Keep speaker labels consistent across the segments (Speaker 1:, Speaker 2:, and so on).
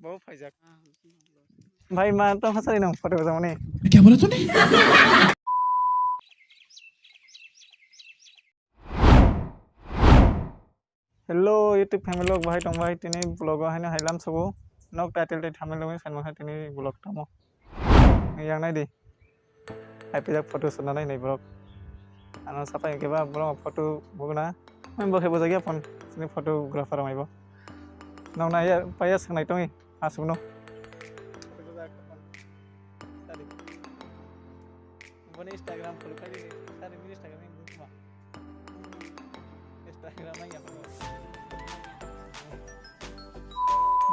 Speaker 1: Bau pajak. भाई मैं तो हंस रही हूँ फोटो को सामने
Speaker 2: क्या बोला तूने?
Speaker 1: हेलो यूट्यूब फैमिली लोग भाई टंग भाई तिनी ब्लॉग है ना हाइलाम सबो नक टाइटल टाइट हमें लोग सान महा तिनी ब्लॉग तमो yang नाय दी हाई पजक फोटो सुना नाय ब्लॉग आनो साफा के बा ब्लॉग फोटो बगना मैं बहे बजा गया फोन तिनी फोटोग्राफर माइबो नौ ना या पाया संनाय तंग आसुनो Ini Instagram follow kali ini. Hari ini Instagram ini buka. Instagram aja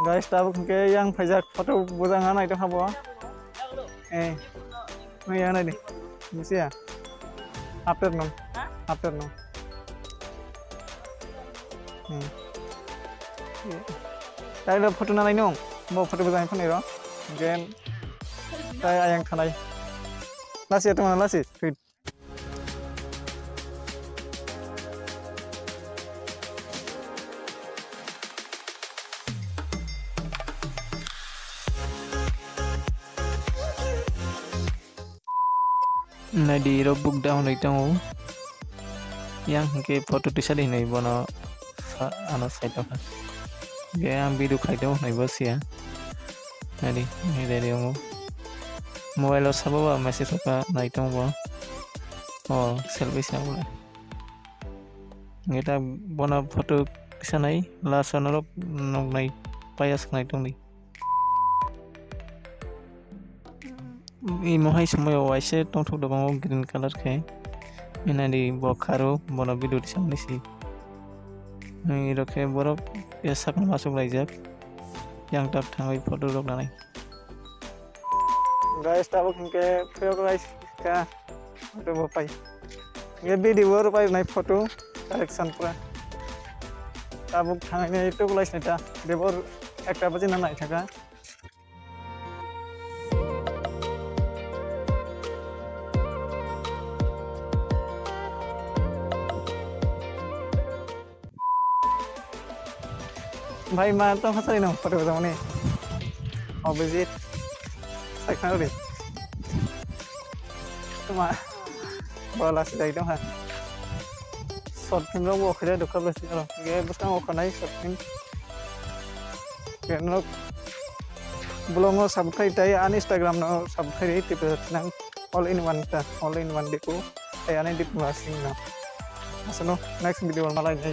Speaker 1: guys, tahu ke yang pajak foto bujangan itu apa? Ini yang ini. Mesti ya. Afternoon. Afternoon. Tadi ada foto nana ini om. Mau foto bujangan pun itu. Gen. Tadi ayang kanai. Lasi atau mana lasi? Feed. Nah di book down itu yang ke foto di sana ini bono anak saya tahu kan. Yang biru kayu ini bos ya. Nah ini dari kamu. Mobile sababa message ka naitong bo selfie sa bola ngeta bona photo sanai la sonoro nog nai payas naitong ni I mohai sumoy waise tong thok dong green color ke inani bo kharo bona video di samne si ni rokhe borok esak masuk laijak yang tak thangai photo rok nanai guys tahu ke video guys ka foto bapai ये video rupai nai foto collection pura tahu thangane itu guys neta debor ekta baje na nai thaka भाई मैं तो हंस रही हूँ photo को सामने Abhijit Technology. Cuma bola sedai dong ha. Short film lo wo khare dokha besi lo. Ge buskan wo khanai short film. Ge no blog no subscribe tai an Instagram no subscribe tipe nang all in one diku. Tai ane dip masing na. Asano next video malai nai.